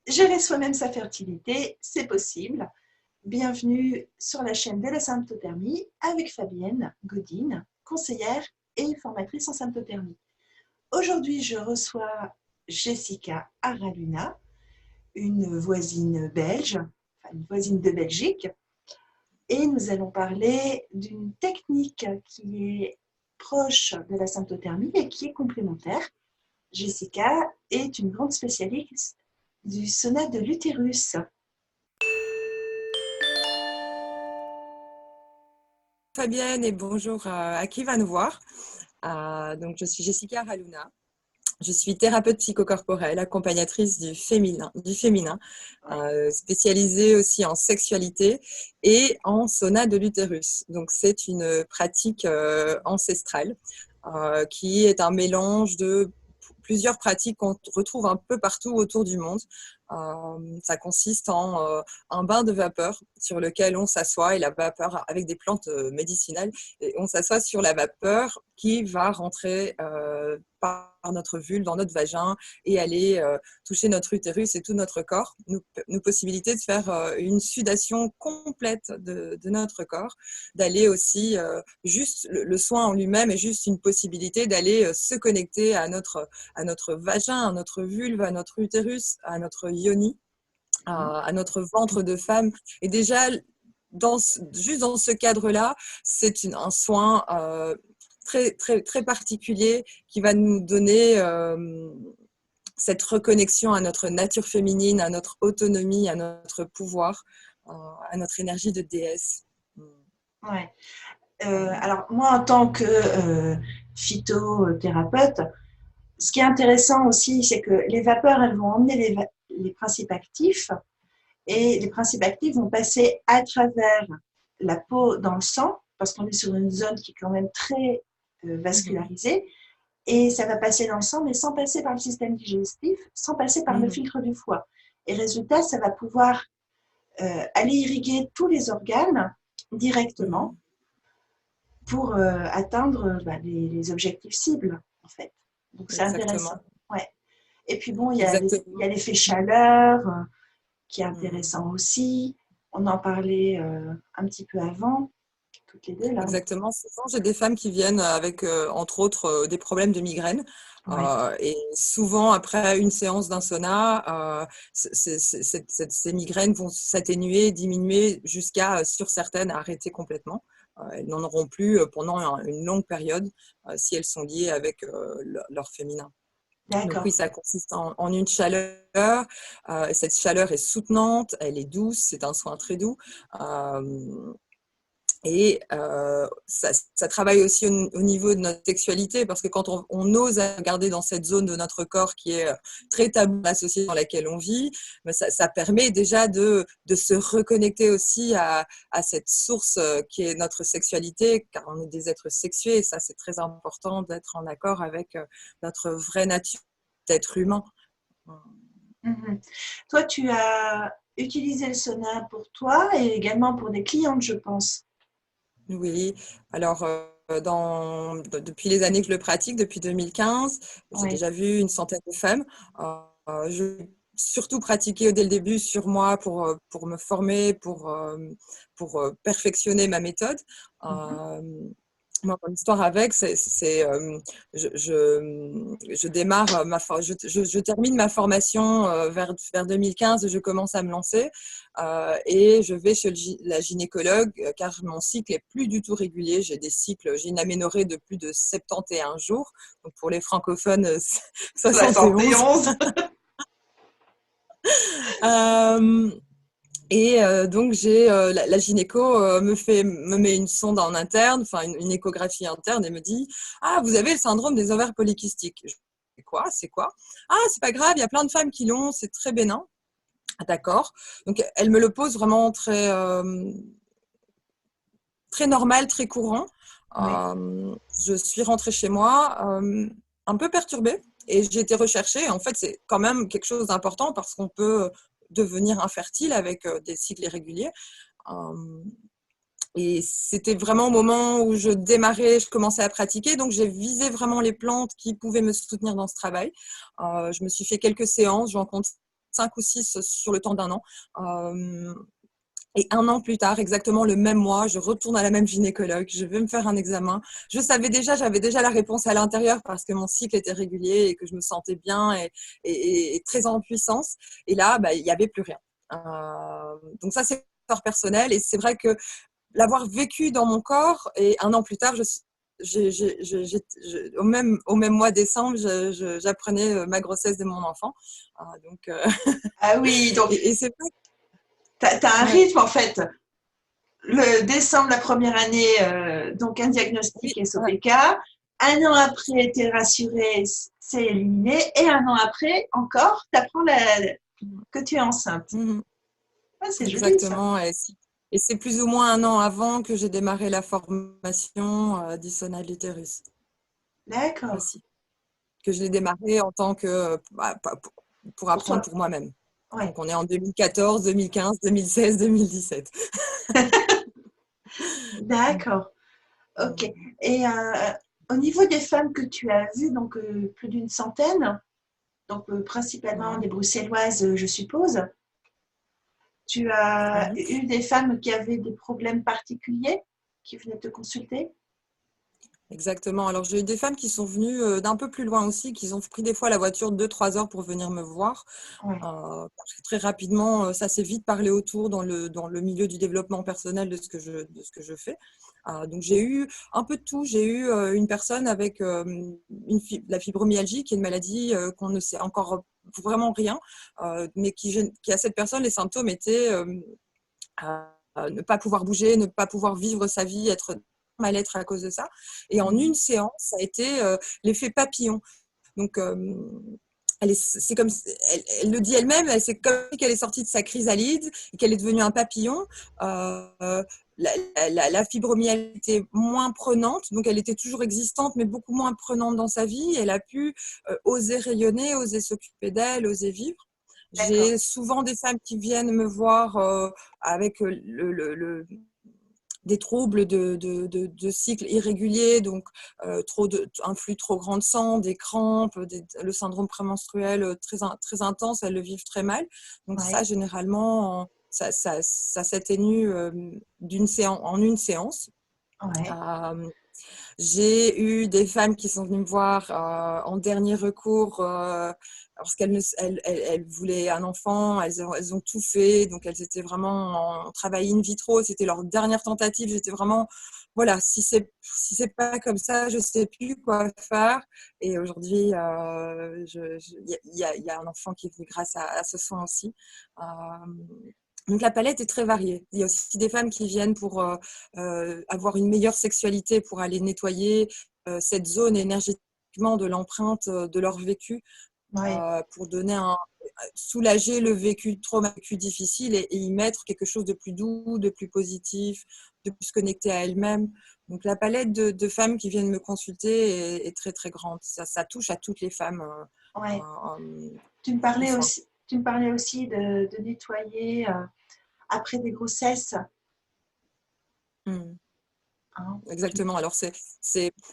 Gérer soi-même sa fertilité, c'est possible. Bienvenue sur la chaîne de la symptothermie avec Fabienne Godine, conseillère et formatrice en symptothermie. Aujourd'hui, je reçois Jessica Araluna, une voisine belge, enfin une voisine de Belgique, et nous allons parler d'une technique qui est proche de la symptothermie et qui est complémentaire. Jessica est une grande spécialiste du sauna de l'utérus. Fabienne et bonjour à qui va nous voir. Donc, je suis Jessica Araluna. Je suis thérapeute psychocorporelle, accompagnatrice du féminin, Ouais. spécialisée aussi en sexualité et en sauna de l'utérus. Donc, c'est une pratique ancestrale qui est un mélange de plusieurs pratiques qu'on retrouve un peu partout autour du monde. Ça consiste en un bain de vapeur sur lequel on s'assoit, et la vapeur avec des plantes médicinales, et on s'assoit sur la vapeur qui va rentrer par notre vulve dans notre vagin et aller toucher notre utérus et tout notre corps, nous possibiliter de faire une sudation complète de notre corps, d'aller aussi, juste le soin en lui-même est juste une possibilité d'aller se connecter à notre vagin, à notre vulve, à notre utérus, à notre yoni, à notre ventre de femme. Et déjà, juste dans ce cadre-là, c'est un soin très particulier qui va nous donner cette reconnexion à notre nature féminine, à notre autonomie, à notre pouvoir, à notre énergie de déesse. Ouais. Alors moi, en tant que phytothérapeute, ce qui est intéressant aussi, c'est que les vapeurs, elles vont emmener les principes actifs, et les principes actifs vont passer à travers la peau dans le sang, parce qu'on est sur une zone qui est quand même très vascularisée, et ça va passer dans le sang, mais sans passer par le système digestif, sans passer par le filtre du foie. Et résultat, ça va pouvoir aller irriguer tous les organes directement pour atteindre les objectifs cibles, en fait. Donc, c'est intéressant. Exactement. Ouais. Et puis, bon, il y Exactement. a l'effet chaleur qui est intéressant aussi. On en parlait un petit peu avant, toutes les deux, là. Exactement. Souvent, j'ai des femmes qui viennent avec, entre autres, des problèmes de migraine. Ouais. Et souvent, après une séance d'un sauna, ces migraines vont s'atténuer, diminuer jusqu'à, sur certaines, arrêter complètement. Elles n'en auront plus pendant une longue période si elles sont liées avec leur féminin. Donc oui, D'accord. ça consiste en une chaleur. Cette chaleur est soutenante, elle est douce, c'est un soin très doux. Et ça travaille aussi au niveau de notre sexualité, parce que quand on ose regarder dans cette zone de notre corps qui est très taboue dans la société dans laquelle on vit, ben ça permet déjà de se reconnecter aussi à cette source qui est notre sexualité, car on est des êtres sexués, et ça c'est très important d'être en accord avec notre vraie nature d'être humain. Mhm. Toi, tu as utilisé le sauna pour toi et également pour des clientes, je pense. Oui, alors depuis les années que je le pratique, depuis 2015, j'ai Oui. déjà vu une centaine de femmes. Je surtout pratiqué dès le début sur moi pour me former, pour perfectionner ma méthode. Mhm. Euh, Moi, mon histoire avec, je démarre je termine ma formation vers 2015, je commence à me lancer et je vais chez la gynécologue car mon cycle est plus du tout régulier. J'ai une aménorrhée de plus de 71 jours. Donc pour les francophones, 71. 71. Euh, donc, la gynéco me met une sonde en interne, enfin une échographie interne, et me dit: Ah, vous avez le syndrome des ovaires polykystiques. Je dis: Quoi? C'est quoi? Ah, c'est pas grave, il y a plein de femmes qui l'ont, c'est très bénin. Ah, d'accord. Donc, elle me le pose vraiment très normal, très courant. Oui. Je suis rentrée chez moi un peu perturbée, et j'ai été rechercher. En fait, c'est quand même quelque chose d'important parce qu'on peut devenir infertile avec des cycles irréguliers. Euh, et c'était vraiment au moment où je démarrais, je commençais à pratiquer, donc j'ai visé vraiment les plantes qui pouvaient me soutenir dans ce travail. Je me suis fait quelques séances, j'en compte 5 ou 6 sur le temps d'un an. Et 1 an plus tard, exactement le même mois, je retourne à la même gynécologue, je vais me faire un examen. J'avais déjà la réponse à l'intérieur parce que mon cycle était régulier et que je me sentais bien et très en puissance. Et là, bah, il n'y avait plus rien. Donc ça, c'est fort personnel. Et c'est vrai que l'avoir vécu dans mon corps, et 1 an plus tard, au même mois décembre, j'apprenais ma grossesse de mon enfant. Donc, Ah oui, donc et c'est vrai. tu as un Ouais, rythme en fait. Le décembre, la première année, donc un diagnostic oui, ouais. SOPK. 1 an après, tu es rassuré, c'est éliminé. Et 1 an après, encore, tu apprends que tu es enceinte. Mhm. Ah, c'est joli ça. Exactement. Et c'est plus ou moins 1 an avant que j'ai démarré la formation d'Isona Literus D'accord. aussi. Que je l'ai démarré en tant que pour Pour apprendre toi. pour moi-même. Ouais. Donc on est en 2014, 2015, 2016, 2017. D'accord. Ok. Et au niveau des femmes que tu as vues, donc plus d'une centaine, donc principalement Ouais. des bruxelloises, je suppose, tu as Mhm. eu des femmes qui avaient des problèmes particuliers qui venaient te consulter? Exactement. Alors, j'ai eu des femmes qui sont venues d'un peu plus loin aussi, qui ont pris des fois la voiture 2, 3 heures pour venir me voir. Ouais. Parce que très rapidement, ça s'est vite parlé autour dans le milieu du développement personnel de ce que je fais. Donc, j'ai eu un peu de tout. J'ai eu une personne avec la fibromyalgie, qui est une maladie qu'on ne sait encore vraiment rien, mais qui à cette personne, les symptômes étaient ne pas pouvoir bouger, ne pas pouvoir vivre sa vie, être mal-être à cause de ça. Et en Mhm. une séance, ça a été l'effet papillon. Donc, c'est comme, elle le dit elle-même, c'est comme si qu'elle est sortie de sa chrysalide et qu'elle est devenue un papillon. La fibromyalgie était moins prenante, donc elle était toujours existante, mais beaucoup moins prenante dans sa vie. Elle a pu oser rayonner, oser s'occuper d'elle, oser vivre. D'accord. J'ai souvent des femmes qui viennent me voir avec des troubles de cycle irrégulier, donc un flux trop grand de sang, des crampes, le syndrome prémenstruel très intense, elles le vivent très mal. Donc ça, Ouais. généralement, ça s'atténue en une séance. Ouais. Euh, j'ai eu des femmes qui sont venues me voir en dernier recours parce elles voulaient un enfant, elles ont tout fait, donc elles étaient vraiment en travail in vitro, c'était leur dernière tentative. J'étais vraiment, voilà, si c'est pas comme ça, je sais plus quoi faire. Et aujourd'hui, il y a un enfant qui est venu grâce à ce soin aussi. Euh, donc la palette est très variée. Il y a aussi des femmes qui viennent pour avoir une meilleure sexualité, pour aller nettoyer cette zone énergétiquement de l'empreinte de leur vécu, Ouais. pour soulager le vécu traumatique difficile et y mettre quelque chose de plus doux, de plus positif, de plus connecté à elles-mêmes. Donc la palette de femmes qui viennent me consulter est très très grande. Ça touche à toutes les femmes Ouais. qui font du soin. Tu me parlais aussi de nettoyer après des grossesses. Mm. Hein. Exactement. Alors, c'est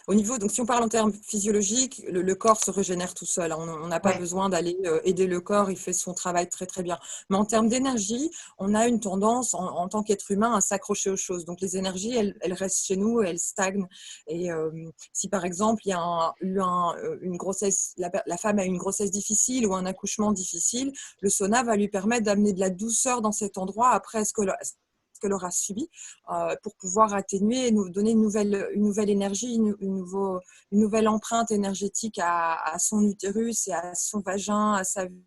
au niveau, donc si on parle en termes physiologiques, le corps se régénère tout seul. On n'a pas Ouais. besoin d'aller aider le corps, il fait son travail très, très bien. Mais en termes d'énergie, on a une tendance en tant qu'être humain à s'accrocher aux choses. Donc, les énergies, elles restent chez nous, elles stagnent. Et si par exemple, il y a une grossesse, la femme a une grossesse difficile ou un accouchement difficile, le sauna va lui permettre d'amener de la douceur dans cet endroit après ce qu'elle aura subi, pour pouvoir atténuer et nous donner une nouvelle énergie, une nouvelle empreinte énergétique à son utérus et à son vagin, à sa vie.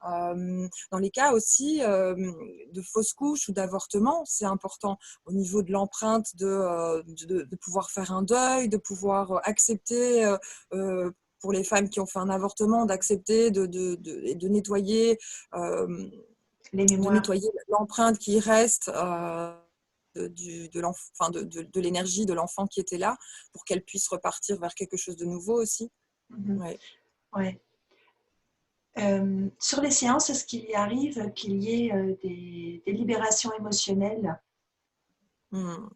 Dans les cas aussi de fausses couches ou d'avortement, c'est important au niveau de l'empreinte de pouvoir faire un deuil, de pouvoir accepter pour les femmes qui ont fait un avortement, d'accepter de nettoyer euh, Les de mémoires. nettoyer l'empreinte qui reste de l'énergie de l'enfant qui était là, pour qu'elle puisse repartir vers quelque chose de nouveau aussi. Mhm. Ouais. Ouais. Sur les séances, est-ce qu'il y arrive qu'il y ait des libérations émotionnelles? Hmm.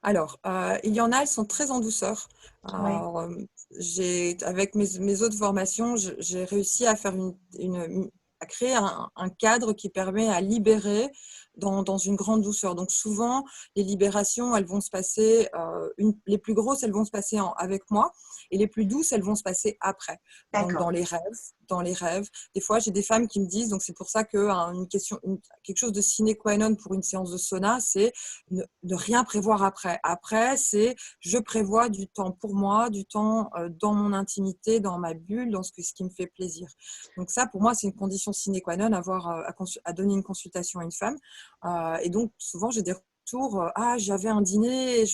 Alors, il y en a, elles sont très en douceur. Ouais. Avec mes autres formations, j'ai réussi à faire à créer un cadre qui permet à libérer dans une grande douceur. Donc souvent, les libérations, elles vont se passer, les plus grosses, elles vont se passer avec moi, et les plus douces, elles vont se passer après. Donc D'accord. dans les rêves. Des fois, j'ai des femmes qui me disent, donc c'est pour ça que quelque chose de sine qua non pour une séance de sauna, c'est ne rien prévoir après. Après, c'est je prévois du temps pour moi, du temps dans mon intimité, dans ma bulle, dans ce qui me fait plaisir. Donc ça, pour moi, c'est une condition sine qua non à donner une consultation à une femme. Et donc, souvent, j'ai des retours, ah, j'avais un dîner, et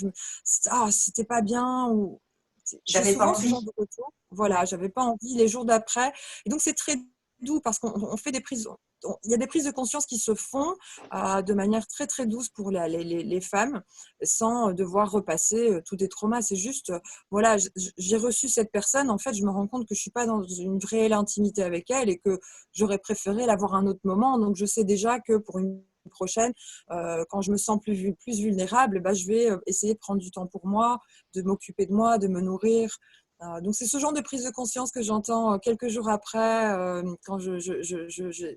c'était pas bien, ou j'ai J'avais pas souvent ce genre envie. de retour. Voilà, Ouais. j'avais pas envie les jours d'après. Et donc, c'est très doux parce qu'on fait des prises, il y a des prises de conscience qui se font de manière très, très douce pour les femmes, sans devoir repasser tous des traumas. C'est juste, voilà, j'ai reçu cette personne, en fait, je me rends compte que je suis pas dans une réelle intimité avec elle et que j'aurais préféré l'avoir à un autre moment. Donc, je sais déjà que pour une prochaine, quand je me sens plus vulnérable, bah, je vais essayer de prendre du temps pour moi, de m'occuper de moi, de me nourrir. Donc, c'est ce genre de prise de conscience que j'entends quelques jours après, quand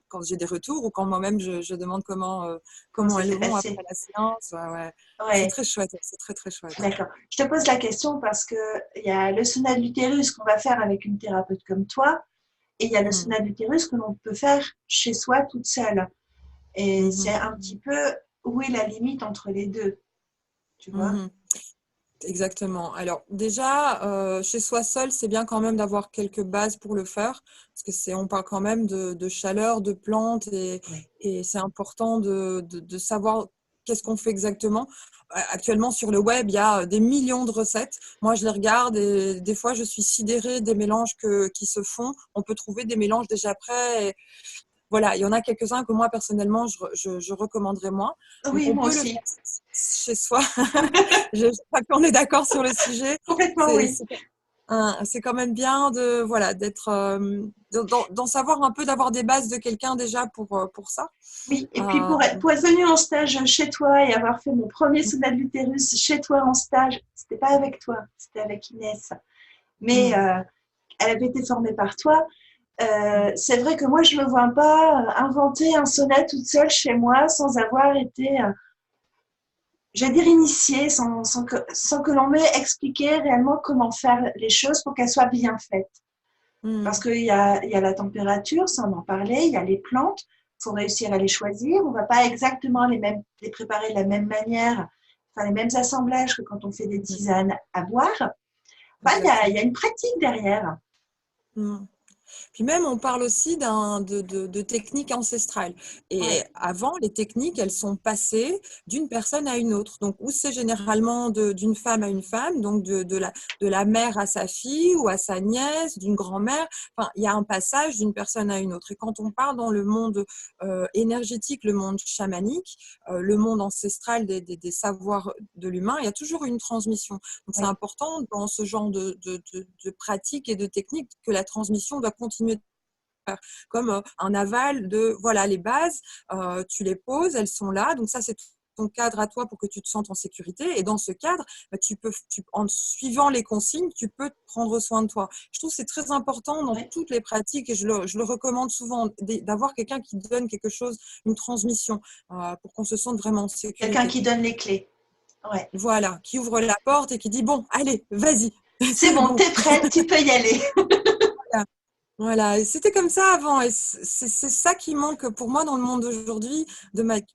quand j'ai des retours ou quand moi-même je demande Comment comment ça elles s'est vont après passé? la séance. Ouais, ouais. C'est Ouais. très chouette, c'est très, très chouette. D'accord. Je te pose la question parce que il y a le sauna de l'utérus qu'on va faire avec une thérapeute comme toi, et il y a le Mhm. sauna de l'utérus que l'on peut faire chez soi toute seule. Et c'est Mhm. un petit peu où est la limite entre les deux, tu vois? Mhm. Exactement. Alors déjà, chez soi seul, c'est bien quand même d'avoir quelques bases pour le faire, parce que on parle quand même de chaleur, de plantes, Oui. et c'est important de savoir qu'est-ce qu'on fait exactement. Actuellement, sur le web, il y a des millions de recettes. Moi, je les regarde et des fois, je suis sidérée des mélanges qui se font. On peut trouver des mélanges déjà prêts. Voilà, il y en a quelques-uns que moi, personnellement, je recommanderais moins. Donc, Oui, on moi peut le aussi. faire chez soi. Je crois qu'on est d'accord sur le sujet. Complètement, C'est oui. c'est c'est quand même bien voilà, d'en savoir un peu, d'avoir des bases de quelqu'un déjà pour ça. Oui, et puis Euh, pour être venue en stage chez toi et avoir fait mon premier sauna de l'utérus chez toi en stage, c'était pas avec toi, c'était avec Inès. Mais mm, elle avait été formée par toi. mm, C'est vrai que moi, je ne me vois pas inventer un sauna toute seule chez moi sans avoir été, j'allais dire, initiée, sans que l'on m'ait expliqué réellement comment faire les choses pour qu'elles soient bien faites. Parce mm, qu'il y a la température, ça on en parlait, il y a les plantes, il faut réussir à les choisir. On ne va pas exactement les préparer de la même manière, enfin les mêmes assemblages que quand on fait des mm, tisanes à boire. Enfin, il y a exactement. une pratique derrière. Mm. Puis même, on parle aussi de techniques ancestrales. Et Ouais, avant, les techniques, elles sont passées d'une personne à une autre. Donc, où c'est généralement d'une femme à une femme, donc de la mère à sa fille ou à sa nièce, d'une grand-mère. Enfin, il y a un passage d'une personne à une autre. Et quand on parle dans le monde énergétique, le monde chamanique, le monde ancestral des savoirs de l'humain, il y a toujours une transmission. Donc, c'est ouais. important dans ce genre de pratiques et de techniques que la transmission doit continuer de faire. Comme un aval de, voilà, les bases, tu les poses, elles sont là. Donc, ça, c'est ton cadre à toi pour que tu te sentes en sécurité. Et dans ce cadre, bah, en suivant les consignes, tu peux prendre soin de toi. Je trouve que c'est très important dans Ouais. toutes les pratiques, et je le recommande souvent, d'avoir quelqu'un qui donne quelque chose, une transmission, pour qu'on se sente vraiment en Quelqu'un sécurité. qui donne les clés. Ouais. Voilà, qui ouvre la porte et qui dit, bon, allez, vas-y, C'est c'est bon, bon. t'es prête, tu peux y aller. Voilà. Voilà, et c'était comme ça avant, et c'est ça qui manque pour moi dans le monde d'aujourd'hui,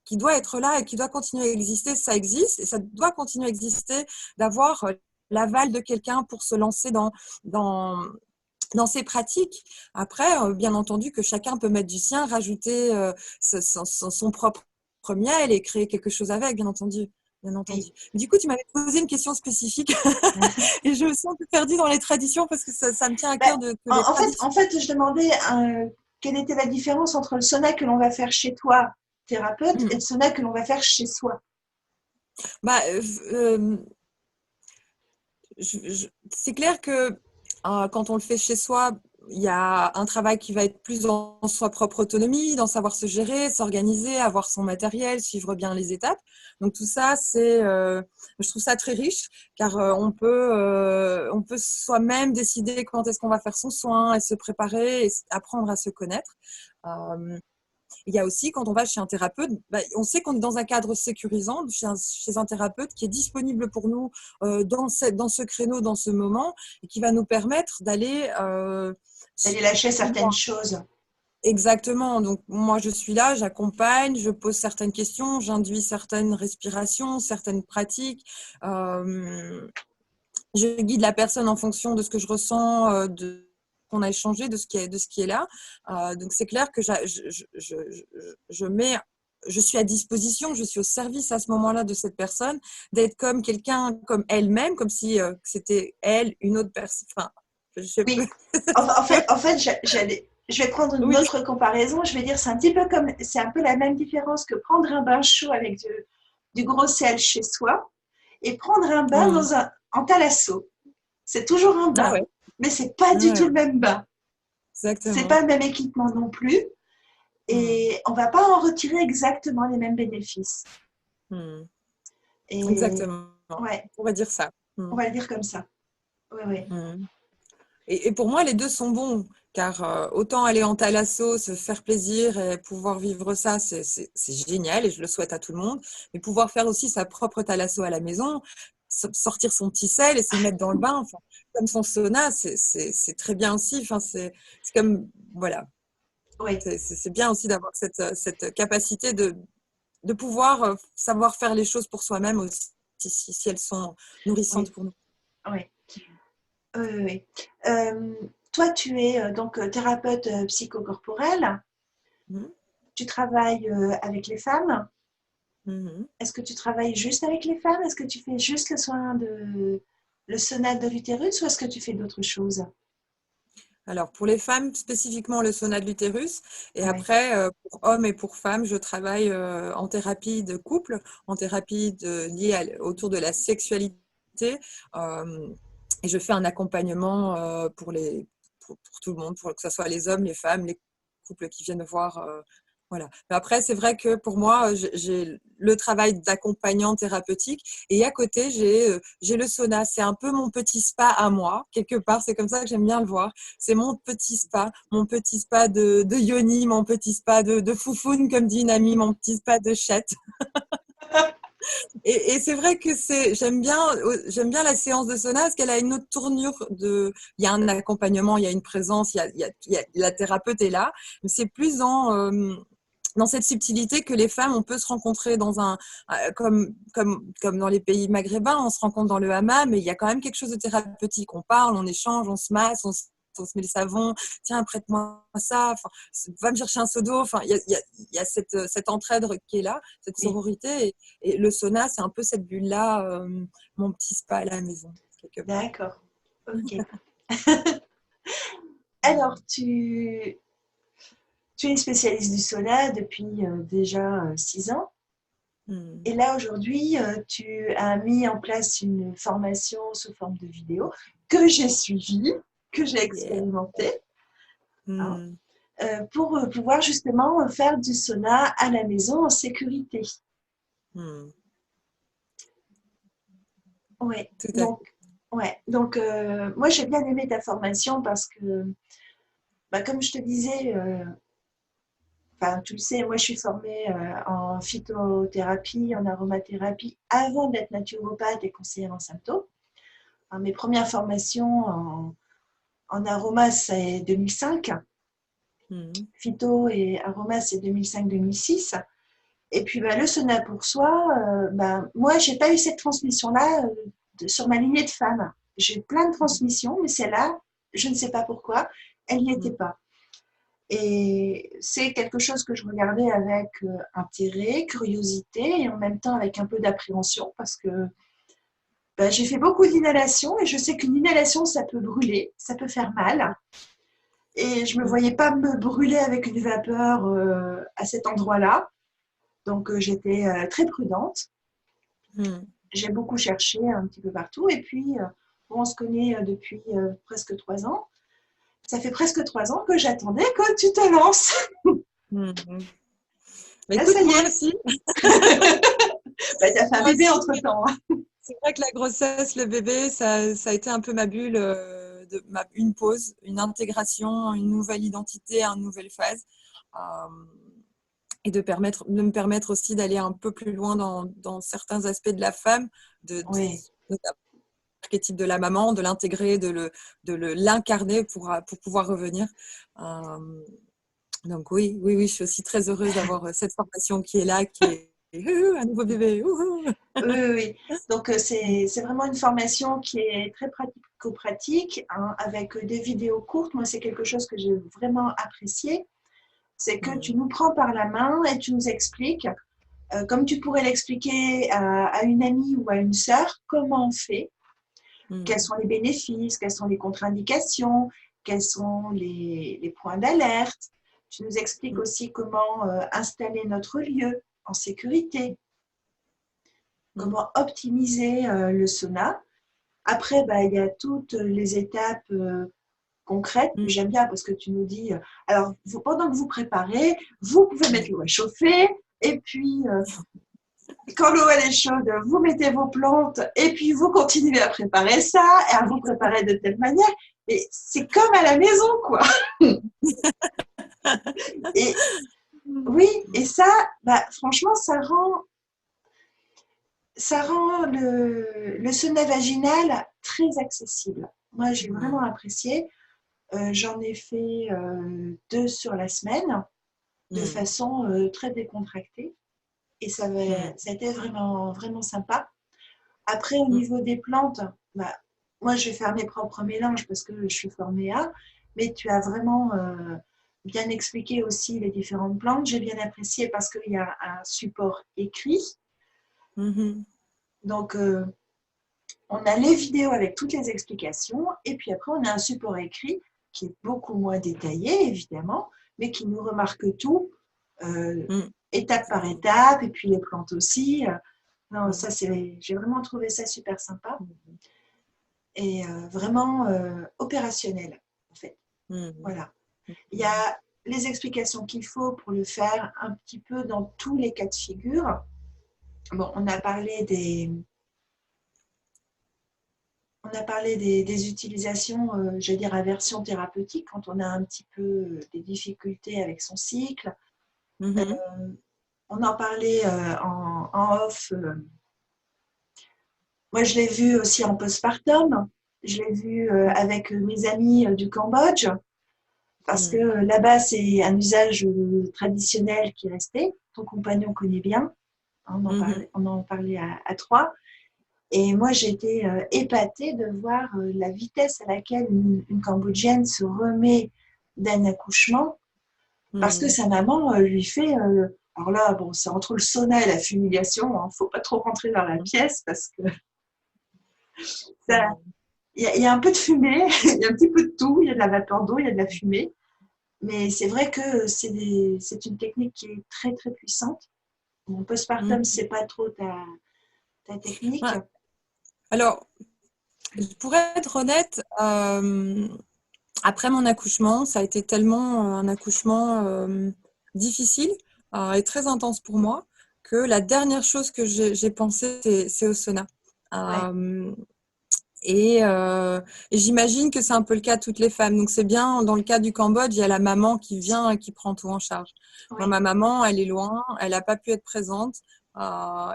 qui doit être là et qui doit continuer à exister. Ça existe et ça doit continuer à exister, d'avoir l'aval de quelqu'un pour se lancer dans, dans ces pratiques. Après, bien entendu que chacun peut mettre du sien, rajouter son propre miel et créer quelque chose avec, bien entendu. Bien entendu. Oui. Du coup, tu m'avais posé une question spécifique et je me sens un peu perdue dans les traditions parce que ça me tient à Ben, cœur que les en traditions. fait, je demandais quelle était la différence entre le sauna que l'on va faire chez toi, thérapeute, et Hmm. le sauna que l'on va faire chez soi. Bah, c'est clair que quand on le fait chez soi, il y a un travail qui va être plus dans sa propre autonomie, dans savoir se gérer, s'organiser, avoir son matériel, suivre bien les étapes. Donc tout ça, je trouve ça très riche, car on peut soi-même décider quand est-ce qu'on va faire son soin et se préparer et apprendre à se connaître. Euh, il y a aussi, quand on va chez un thérapeute, on sait qu'on est dans un cadre sécurisant, chez un thérapeute qui est disponible pour nous dans ce créneau, dans ce moment, et qui va nous permettre d'aller D'aller lâcher plus certaines loin. choses. Exactement. Donc, moi, je suis là, j'accompagne, je pose certaines questions, j'induis certaines respirations, certaines pratiques. Euh, je guide la personne en fonction de ce que je ressens, qu'on a échangé, de ce qui est là. Donc, c'est clair que je suis à disposition, je suis au service à ce moment-là de cette personne, d'être comme quelqu'un, comme elle-même, comme si c'était elle, une autre personne. Enfin, je peux. Oui. En fait, je vais prendre une Oui. autre comparaison. Je vais dire, c'est un peu la même différence que prendre un bain chaud avec du gros sel chez soi et prendre un bain Mm. en thalasso. C'est toujours un Ah bain, ouais. mais c'est pas Ouais, du tout ouais. le même bain. C'est Exactement. pas le même équipement non plus, Mm. et on va pas en retirer exactement les mêmes bénéfices. Mm. Et Exactement. ouais, On va dire ça. on Mm. va le dire comme ça. Oui, oui, Mm. Et pour moi, les deux sont bons, car autant aller en thalasso, se faire plaisir et pouvoir vivre ça, c'est génial et je le souhaite à tout le monde. Mais pouvoir faire aussi sa propre thalasso à la maison, sortir son petit sel et se mettre dans le bain, enfin, comme son sauna, c'est très bien aussi. Enfin, c'est comme, voilà, oui, c'est bien aussi d'avoir cette capacité de pouvoir savoir faire les choses pour soi-même aussi, si elles sont nourrissantes oui, pour nous. oui. Oui, oui, oui. Toi, tu es donc thérapeute psychocorporel. Mhm. Tu travailles avec les femmes. Mhm. Est-ce que tu travailles juste avec les femmes? Est-ce que tu fais juste le sonate de l'utérus ou est-ce que tu fais d'autres choses? Alors, pour les femmes, spécifiquement le sauna de l'utérus. Et Oui, après, pour hommes et pour femmes, je travaille en thérapie de couple, en thérapie liée autour de la sexualité. euh, et je fais un accompagnement pour tout le monde, pour que ce soit les hommes, les femmes, les couples qui viennent me voir. Voilà. Mais après, c'est vrai que pour moi, j'ai le travail d'accompagnant thérapeutique et à côté, j'ai le sauna. C'est un peu mon petit spa à moi, quelque part. C'est comme ça que j'aime bien le voir. C'est mon petit spa de yoni, mon petit spa de foufoune, comme dit une amie, mon petit spa de chatte. Et c'est vrai que j'aime bien la séance de sauna parce qu'elle a une autre tournure il y a un accompagnement, il y a une présence, la thérapeute est là, mais c'est plus dans cette subtilité que les femmes, on peut se rencontrer comme dans les pays maghrébins, on se rencontre dans le hammam, mais il y a quand même quelque chose de thérapeutique. On parle, on échange, on se masse, on se met le savon, tiens, prête-moi ça, enfin, va me chercher un seau d'eau. Enfin, il y a cette entraide qui est là, cette oui, sororité. Et le sauna, c'est un peu cette bulle-là, mon petit spa à la maison, quelque part. d'accord. Ok. Alors, tu es spécialiste du sauna depuis déjà 6 ans. Mm. Et là, aujourd'hui, tu as mis en place une formation sous forme de vidéo que j'ai suivie, que j'ai Yeah. expérimentée, hein, Mm. pour pouvoir justement faire du sauna à la maison en sécurité. Mm. Ouais, Tout à fait. donc, ouais, donc moi j'ai bien aimé ta formation parce que, bah, comme je te disais, enfin tu le sais, moi je suis formée en phytothérapie, en aromathérapie avant d'être naturopathe et conseillère en symptômes. Hein, mes premières formations en aroma, c'est 2005. Mm. Phyto et aroma, c'est 2005-2006. Et puis bah, le sauna pour soi, bah, moi, j'ai pas eu cette transmission-là sur ma lignée de femmes. J'ai eu plein de transmissions, mais celle-là, je ne sais pas pourquoi, elle n'y était Mm. pas. Et c'est quelque chose que je regardais avec intérêt, curiosité et en même temps avec un peu d'appréhension parce que bah, j'ai fait beaucoup d'inhalations et je sais qu'une inhalation, ça peut brûler, ça peut faire mal. Et je ne me Mm. voyais pas me brûler avec une vapeur à cet endroit-là. Donc j'étais très prudente. Mm. J'ai beaucoup cherché un petit peu partout. Et puis, bon, on se connaît depuis presque 3 ans. ça fait presque 3 ans que j'attendais que tu te lances. Mhm. Mais Là, écoute, ça y moi est. aussi, Bah, tu as fait un moi bébé aussi, entre-temps, hein. c'est vrai que la grossesse, le bébé, ça a été un peu ma bulle, une pause, une intégration, une nouvelle identité, une nouvelle phase. Euh, et de me permettre aussi d'aller un peu plus loin dans certains aspects de la femme, Oui, notamment l'archétype de la maman, de l'intégrer, l'incarner pour pouvoir revenir. Donc oui, oui, oui, je suis aussi très heureuse d'avoir cette formation qui est là, qui est un nouveau bébé. oui, oui, oui. Donc, c'est vraiment une formation qui est très pratico-pratique, hein, avec des vidéos courtes. Moi, c'est quelque chose que j'ai vraiment apprécié. C'est que tu nous prends par la main et tu nous expliques, comme tu pourrais l'expliquer à une amie ou à une sœur, comment on fait, quels sont les bénéfices, quelles sont les contre-indications, quels sont les points d'alerte. Tu nous expliques aussi comment installer notre lieu en sécurité, comment optimiser le sauna. Après, bah, il y a toutes les étapes concrètes. J'aime bien parce que tu nous dis, alors pendant que vous préparez, vous pouvez mettre l'eau à chauffer, et puis quand l'eau elle est chaude, vous mettez vos plantes, et puis vous continuez à préparer ça, et à vous préparer de telle manière. Et c'est comme à la maison, quoi. Et oui, et ça, bah, franchement, ça rend le sauna vaginal très accessible. Moi, j'ai vraiment apprécié. J'en ai fait 2 sur la semaine, de façon très décontractée. Et ça a été vraiment, vraiment sympa. Après, au niveau des plantes, bah, moi, je vais faire mes propres mélanges parce que je suis formée à, mais tu as vraiment bien expliqué aussi les différentes plantes. J'ai bien apprécié parce qu'il y a un support écrit. Donc, on a les vidéos avec toutes les explications, et puis après, on a un support écrit qui est beaucoup moins détaillé, évidemment, mais qui nous remarque tout, étape par étape, et puis les plantes aussi. Non, ça, j'ai vraiment trouvé ça super sympa et vraiment opérationnel, en fait. Voilà. Il y a les explications qu'il faut pour le faire un petit peu dans tous les cas de figure. Bon, on a parlé des utilisations, je vais dire, à version thérapeutique, quand on a un petit peu des difficultés avec son cycle. On en parlait en off. Moi, je l'ai vu aussi en postpartum. Je l'ai vu avec mes amis du Cambodge, parce que là-bas, c'est un usage traditionnel qui est resté. Ton compagnon connaît bien. On en parlait à 3. Et moi, j'ai été épatée de voir la vitesse à laquelle une Cambodgienne se remet d'un accouchement, parce que sa maman lui fait. Alors là, bon, c'est entre le sauna et la fumigation. Il ne faut pas trop rentrer dans la pièce parce que il y a un peu de fumée, il y a un petit peu de tout. Il y a de la vapeur d'eau, il y a de la fumée. Mais c'est vrai que c'est une technique qui est très, très puissante. Mon postpartum, c'est pas trop ta technique. Alors, pour être honnête, après mon accouchement, ça a été tellement un accouchement difficile et très intense pour moi que la dernière chose que j'ai pensé, c'est au sauna. Ouais. Et j'imagine que c'est un peu le cas de toutes les femmes. Donc c'est bien, dans le cas du Cambodge, il y a la maman qui vient et qui prend tout en charge. Ouais. Moi, ma maman, elle est loin, elle n'a pas pu être présente.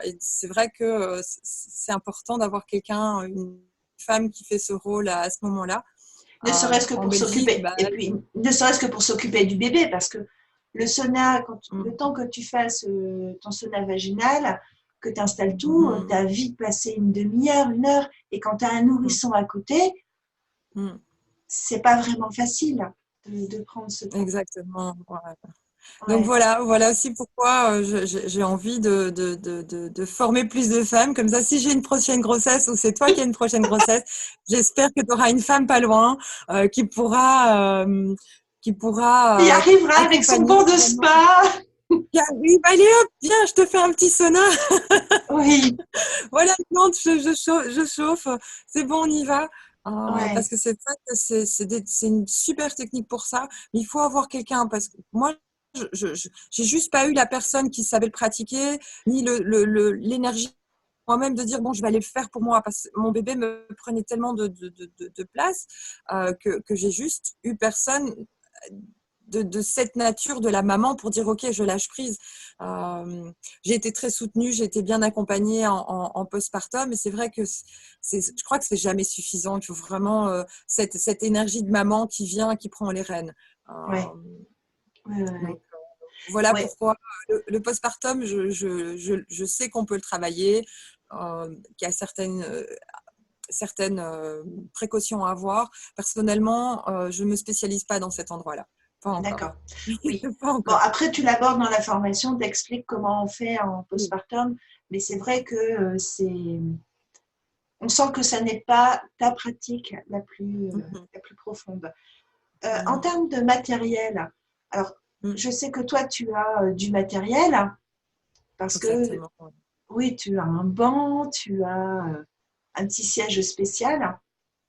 Et c'est vrai que c'est important d'avoir quelqu'un, une femme qui fait ce rôle à ce moment-là. Ne serait-ce que En pour Belgique, s'occuper, et puis ne serait-ce que pour s'occuper du bébé, parce que le sauna, le temps que tu fasses ton sauna vaginal, que tu installes tout, tu as vite passé une demi-heure, 1 heure, et quand tu as un nourrisson à côté, c'est pas vraiment facile de prendre ce temps. Exactement. Ouais. Donc Ouais. voilà aussi pourquoi j'ai envie de former plus de femmes. Comme ça, si j'ai une prochaine grossesse ou c'est toi qui as une prochaine grossesse, j'espère que tu auras une femme pas loin qui Il pourra arrivera avec son accompagner banc de vraiment. spa. Qui arrive, allez hop, viens, je te fais un petit sauna. Oui. Voilà, plante, je chauffe, c'est bon, on y va. Ouais, Parce que c'est vrai que c'est une super technique pour ça, mais il faut avoir quelqu'un parce que moi, j'ai juste pas eu la personne qui savait le pratiquer, ni l'énergie moi-même de dire bon, je vais aller le faire pour moi parce que mon bébé me prenait tellement de place que j'ai juste eu personne de cette nature de la maman pour dire ok, je lâche prise. J'ai été très soutenue, j'ai été bien accompagnée en postpartum, mais c'est vrai que je crois que c'est jamais suffisant. Il faut vraiment cette énergie de maman qui vient, qui prend les rênes. ouais, ouais, Donc, ouais, voilà ouais. pourquoi le postpartum, je sais qu'on peut le travailler, qu'il y a certaines précautions à avoir. Personnellement, je ne me spécialise pas dans cet endroit-là. Pas encore. D'accord. Oui. Pas Bon, encore. après, tu l'abordes dans la formation, tu expliques comment on fait en Oui. postpartum, mais c'est vrai que on sent que ça n'est pas ta pratique Mhm. la plus profonde. En Mhm. termes de matériel, alors, Mhm. je sais que toi, tu as du matériel parce que, Exactement. Ouais. oui, tu as un banc, tu as un petit siège spécial,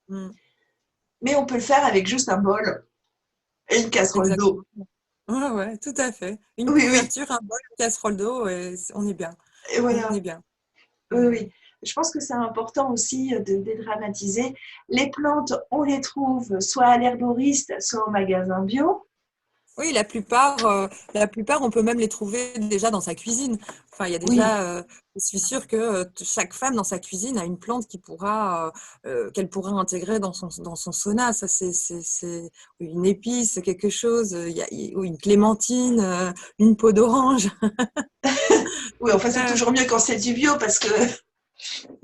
Mhm. mais on peut le faire avec juste un bol et une casserole d'eau. Exactement. Ouais, ouais, tout à fait. Une Oui, oui, couverture, un bol, une casserole d'eau, et on est bien. et On est voilà. bien. Oui, Mhm. oui. Je pense que c'est important aussi de dédramatiser. Les plantes, on les trouve soit à l'herboriste, soit au magasin bio. Oui, la plupart, on peut même les trouver déjà dans sa cuisine. Enfin, il y a Oui, déjà, je suis sûre que chaque femme dans sa cuisine a une plante qu'elle pourra intégrer dans son sauna. Ça, c'est une épice, quelque chose, ou une clémentine, une peau d'orange. oui, enfin, c'est Euh, toujours mieux quand c'est du bio parce que,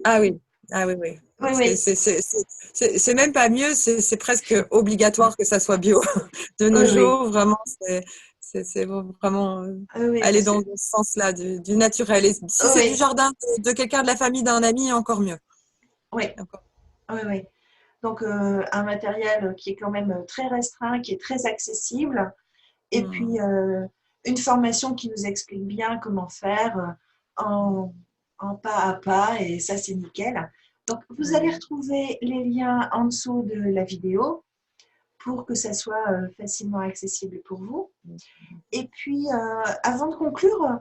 ah oui, ah oui, oui. oui, C'est oui, c'est- c'est- c'est même pas mieux, c'est presque obligatoire que ça soit bio. De nos oui, oui, jours, vraiment, c'est vraiment oui, oui, aller parce que, dans ce sens-là, du naturel. Et si c'est du oui, jardin de quelqu'un, de la famille, d'un ami, encore mieux. oui, Encore. oui, oui. Donc, un matériel qui est quand même très restreint, qui est très accessible, et puis Hmm. une formation qui nous explique bien comment faire en, en pas à pas, et ça, c'est nickel. Donc, vous allez Oui. retrouver les liens en dessous de la vidéo pour que ça soit facilement accessible pour vous. Et puis, avant de conclure,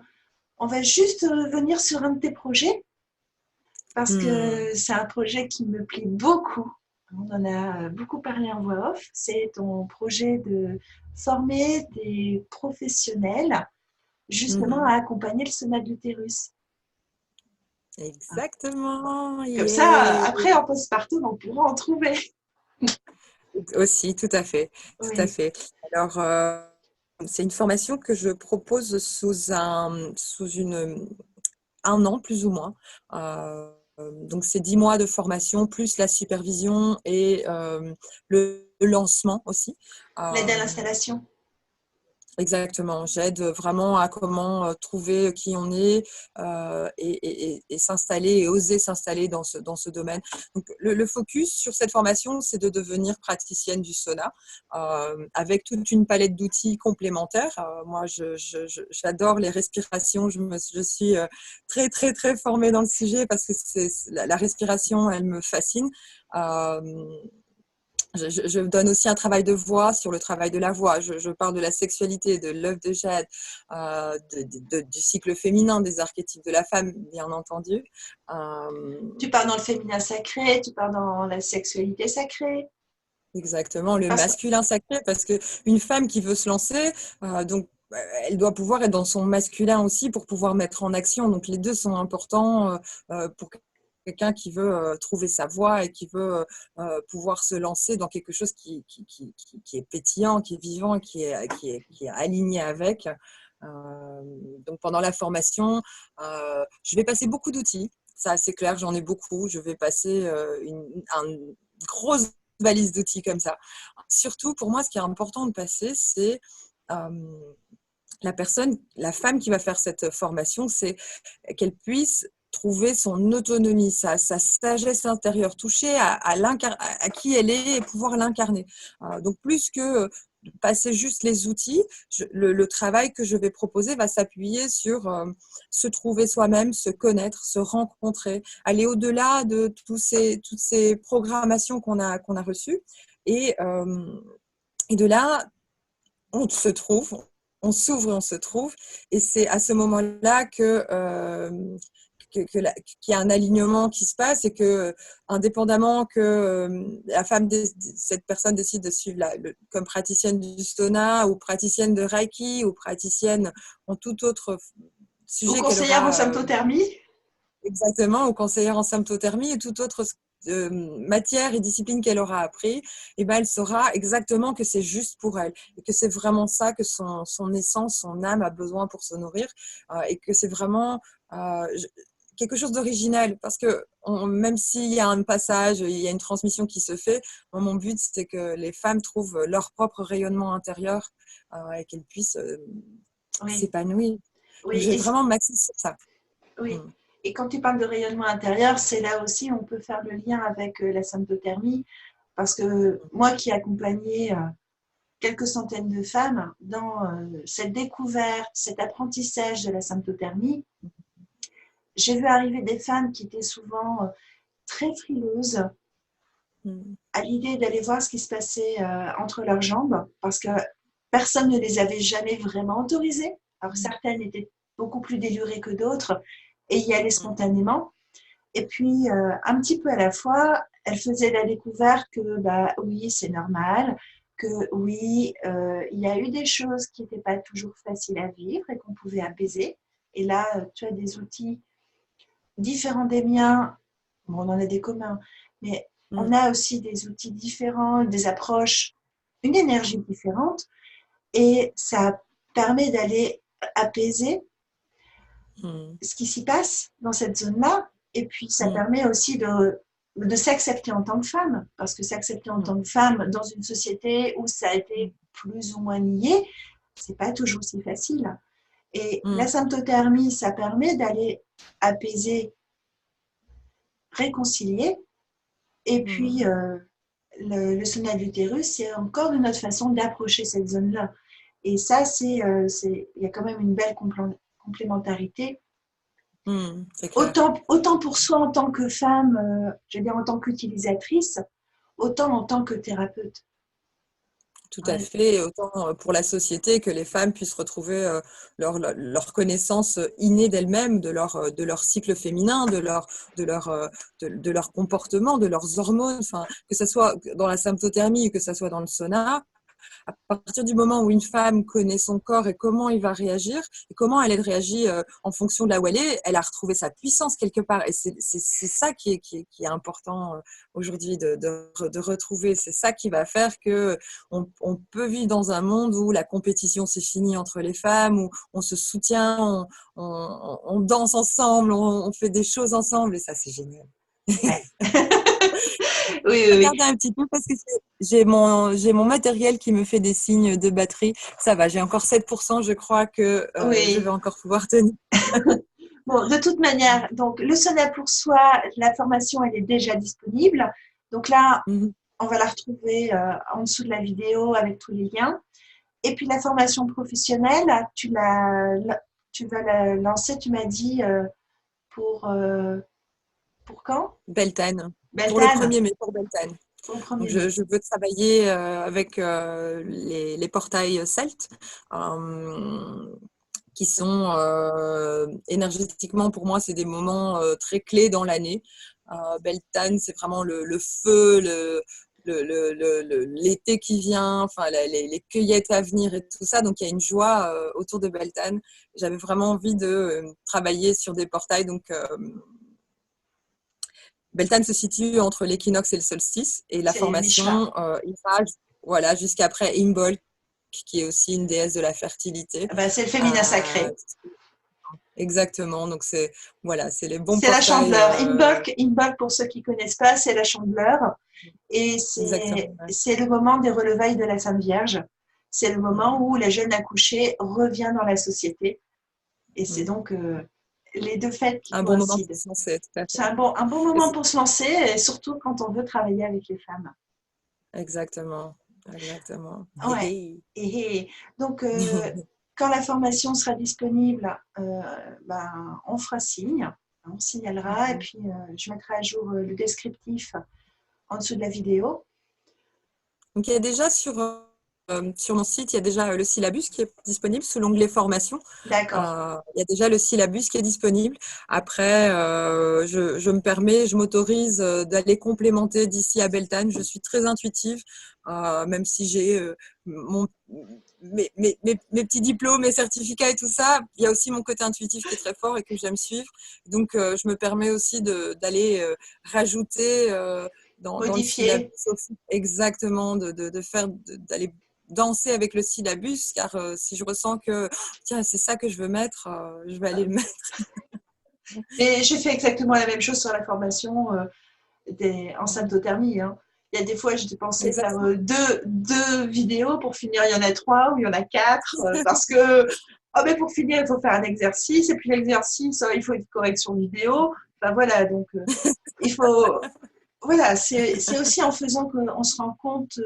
on va juste revenir sur un de tes projets parce Hmm. que c'est un projet qui me plaît beaucoup. On en a beaucoup parlé en voix off. C'est ton projet de former des professionnels justement Mhm. à accompagner le sonat de l'utérus. Exactement. Comme ça, Yeah. après, en postpartum, on pourra en trouver. Aussi, tout à fait. Tout à Oui. fait. Alors, c'est une formation que je propose un an plus ou moins. Donc, c'est 10 mois de formation, plus la supervision et le lancement aussi. L'aide à Euh, l'installation. Exactement, j'aide vraiment à comment trouver qui on est et s'installer et oser s'installer dans ce domaine. Donc, le focus sur cette formation, c'est de devenir praticienne du sauna avec toute une palette d'outils complémentaires. Moi, j'adore les respirations. Je suis très, très, très formée dans le sujet parce que la respiration, elle me fascine. Euh, je donne aussi un travail de voix sur le travail de la voix. Je parle de la sexualité, de l'œuvre de Jade, du cycle féminin, des archétypes de la femme, bien entendu. Tu pars dans le féminin sacré, tu pars dans la sexualité sacrée. Exactement, le Parce- masculin sacré, parce qu'une femme qui veut se lancer, donc elle doit pouvoir être dans son masculin aussi pour pouvoir mettre en action. Donc les deux sont importants pour quelqu'un qui veut trouver sa voie et qui veut pouvoir se lancer dans quelque chose qui est pétillant, qui est vivant, qui est aligné avec. Donc pendant la formation, je vais passer beaucoup d'outils. Ça, c'est clair, j'en ai beaucoup. Je vais passer une grosse valise d'outils comme ça. Surtout, pour moi, ce qui est important de passer, c'est la femme qui va faire cette formation, c'est qu'elle puisse trouver son autonomie, sa sagesse intérieure, toucher à qui elle est et pouvoir l'incarner. Donc, plus que passer juste les outils. Le travail que je vais proposer va s'appuyer sur se trouver soi-même, se connaître, se rencontrer, aller au-delà de toutes ces programmations qu'on a reçues. Et de là, on se trouve, on s'ouvre et on se trouve. Et c'est à ce moment-là qu'il y a un alignement qui se passe et que, indépendamment que la femme, cette personne décide de suivre comme praticienne du sauna ou praticienne de Reiki ou praticienne en tout autre Ou sujet qu'elle conseillère en aura symptothermie. exactement, ou conseillère en symptothermie et toute autre matière et discipline qu'elle aura appris, et ben elle saura exactement que c'est juste pour elle et que c'est vraiment ça que son essence, son âme a besoin pour se nourrir et que c'est vraiment quelque chose d'original parce que même s'il y a un passage, il y a une transmission qui se fait, mon but c'est que les femmes trouvent leur propre rayonnement intérieur et qu'elles puissent Oui, s'épanouir. Donc oui, j'ai vraiment maxé sur ça. oui. Et quand tu parles de rayonnement intérieur, c'est là aussi on peut faire le lien avec la symptothermie, parce que moi qui ai accompagné quelques centaines de femmes dans cette découverte, cet apprentissage de la symptothermie, j'ai vu arriver des femmes qui étaient souvent très frileuses à l'idée d'aller voir ce qui se passait entre leurs jambes, parce que personne ne les avait jamais vraiment autorisées. Alors certaines étaient beaucoup plus délurées que d'autres et y allaient spontanément. Et puis, un petit peu à la fois, elles faisaient la découverte que bah, oui, c'est normal, que oui, il y a eu des choses qui n'étaient pas toujours faciles à vivre et qu'on pouvait apaiser. Et là, tu as des outils différents des miens. Bon, on en a des communs, mais on a aussi des outils différents, des approches, une énergie différente. Et ça permet d'aller apaiser ce qui s'y passe dans cette zone-là. Et puis, ça permet aussi de s'accepter en tant que femme. Parce que s'accepter en tant que femme dans une société où ça a été plus ou moins nié, c'est pas toujours si facile. Et la symptothermie, ça permet d'aller apaiser, réconcilier. Et puis, le sauna de l'utérus, c'est encore une autre façon d'approcher cette zone-là. Et ça, il y a quand même une belle complémentarité. C'est clair. Autant pour soi en tant que femme, je veux dire en tant qu'utilisatrice, autant en tant que thérapeute. Tout à fait, et autant pour la société que les femmes puissent retrouver leur connaissance innée d'elles-mêmes, de leur cycle féminin, de leur comportement, de leurs hormones, enfin, que ce soit dans la symptothermie ou que ce soit dans le sauna. À partir du moment où une femme connaît son corps et comment il va réagir, et comment elle réagit en fonction de là où elle a retrouvé sa puissance quelque part. Et c'est ça qui est important aujourd'hui de retrouver. C'est ça qui va faire qu'on peut vivre dans un monde où la compétition c'est fini entre les femmes, où on se soutient, on danse ensemble, on fait des choses ensemble, et ça c'est génial. Ouais. Oui, oui, Regardez un petit peu parce que j'ai mon matériel qui me fait des signes de batterie. Ça va, j'ai encore 7%, je crois que je vais oui. encore pouvoir tenir. Bon, de toute manière, donc le sauna pour soi, la formation, elle est déjà disponible. Donc là, on va la retrouver en dessous de la vidéo avec tous les liens. Et puis la formation professionnelle, tu vas la lancer, tu m'as dit, pour, pour quand? Beltane. Pour le Beltane, 1er mai, pour Beltane. pour le Donc 1er mai. je veux travailler avec les portails celtes qui sont énergétiquement, pour moi, c'est des moments très clés dans l'année. Beltane, c'est vraiment le feu, l'été qui vient, enfin les cueillettes à venir et tout ça. Donc il y a une joie autour de Beltane. J'avais vraiment envie de travailler sur des portails. Donc Beltane se situe entre l'équinoxe et le solstice, et la C'est Mishra. formation ira voilà, jusqu'après Imbolc, qui est aussi une déesse de la fertilité. Ah ben, c'est le féminin sacré. Exactement, donc c'est voilà, c'est les bons C'est la portails. chandeleur. Imbolc, pour ceux qui ne connaissent pas, c'est la chandeleur. Et Exactement. c'est le moment des relevailles de la Sainte Vierge. C'est le moment où la jeune accouchée revient dans la société. Et c'est donc les deux fêtes qui Un bon moment pour coïncident. se lancer, tout à C'est fait. un bon moment pour se lancer, et surtout quand on veut travailler avec les femmes. Exactement. Exactement. Ouais. Et donc, quand la formation sera disponible, on fera signe, on signalera, et puis je mettrai à jour le descriptif en dessous de la vidéo. Donc, il y a déjà sur mon site, il y a déjà le syllabus qui est disponible sous l'onglet formation. D'accord. Il y a déjà le syllabus qui est disponible. Après, je me permets, je m'autorise d'aller complémenter d'ici à Beltane. Je suis très intuitive, même si j'ai mes petits diplômes, mes certificats et tout ça. Il y a aussi mon côté intuitif qui est très fort et que j'aime suivre. Donc, je me permets aussi d'aller rajouter dans le syllabus Modifier. aussi, exactement, d'aller danser avec le syllabus, car si je ressens que tiens, c'est ça que je veux mettre, je vais aller le mettre. Mais j'ai fait exactement la même chose sur la formation en symptothermie. Hein. Il y a des fois, j'ai pensé faire Exactement. deux vidéos. Pour finir, il y en a 3 ou il y en a 4. Parce que mais pour finir, il faut faire un exercice. Et puis l'exercice, il faut une correction vidéo. Enfin voilà, donc il faut... Voilà, c'est aussi en faisant qu'on se rend compte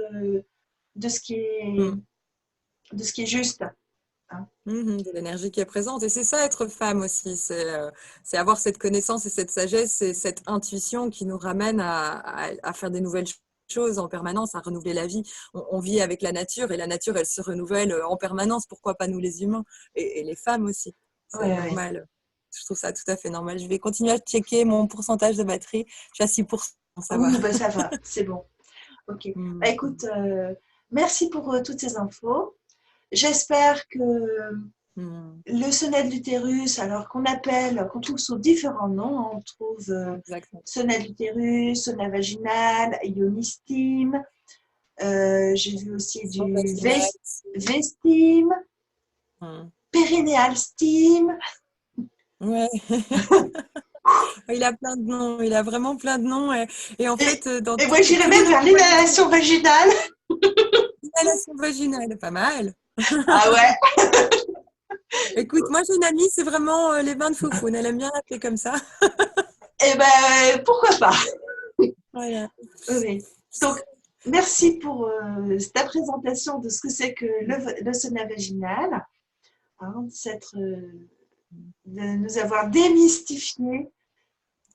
de ce qui est, Mm. de ce qui est juste. Hein. De l'énergie qui est présente. Et c'est ça, être femme aussi. C'est avoir cette connaissance et cette sagesse et cette intuition qui nous ramène à faire des nouvelles choses en permanence, à renouveler la vie. On vit avec la nature et la nature, elle se renouvelle en permanence. Pourquoi pas nous les humains et les femmes aussi. C'est Ouais, ouais. normal. Je trouve ça tout à fait normal. Je vais continuer à checker mon pourcentage de batterie. Je suis à 6%, ça va. Oui, bah, ça va, c'est bon. Ok. Bah, Mm. écoute, merci pour toutes ces infos. J'espère que Mm. le sonnet de l'utérus, alors qu'on trouve sous différents noms, hein, on trouve Exactement. sonnet de l'utérus, sonnet vaginal, ionistime, j'ai vu aussi Sans du vaginal. vestime, Mm. périnéal stime. Ouais. Il a plein de noms, il a vraiment plein de noms. Et en Et, fait, dans et moi, j'irais tous les même noms vers qu'on va utiliser, l'inhalation vaginale. inhalation vaginale, pas mal. Ah ouais. Écoute, moi j'ai une amie, c'est vraiment les bains de Foufoune, elle aime bien l'appeler comme ça. Eh ben, pourquoi pas. Voilà. Oui. Donc, merci pour ta présentation de ce que c'est que le sauna vaginal, hein, de nous avoir démystifié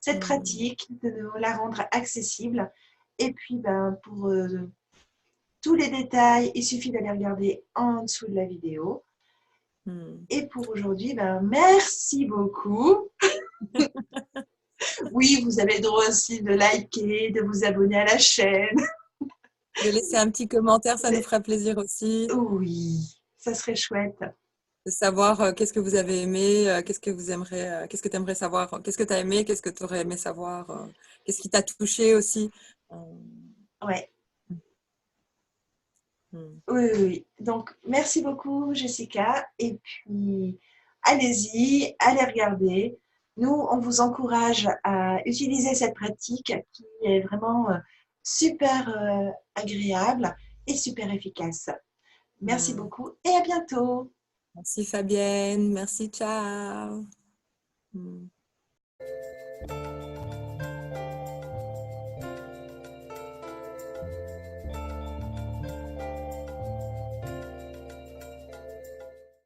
cette Mm. pratique, de nous la rendre accessible. Et puis, ben, pour tous les détails, il suffit d'aller regarder en dessous de la vidéo. Mm. Et pour aujourd'hui, ben, merci beaucoup. Oui, vous avez le droit aussi de liker, de vous abonner à la chaîne. De laisser un petit commentaire, ça nous fera plaisir aussi. Oui, ça serait chouette. De savoir qu'est-ce que vous avez aimé, qu'est-ce que vous aimeriez, qu'est-ce que tu aimerais savoir, qu'est-ce que tu as aimé, qu'est-ce que tu aurais aimé savoir, qu'est-ce qui t'a touché aussi. Euh, Ouais. mm. Oui, oui, oui. Donc, merci beaucoup, Jessica. Et puis, allez-y, allez regarder. Nous, on vous encourage à utiliser cette pratique qui est vraiment super agréable et super efficace. Merci Mm. beaucoup et à bientôt. Merci Fabienne, merci, ciao. Mm.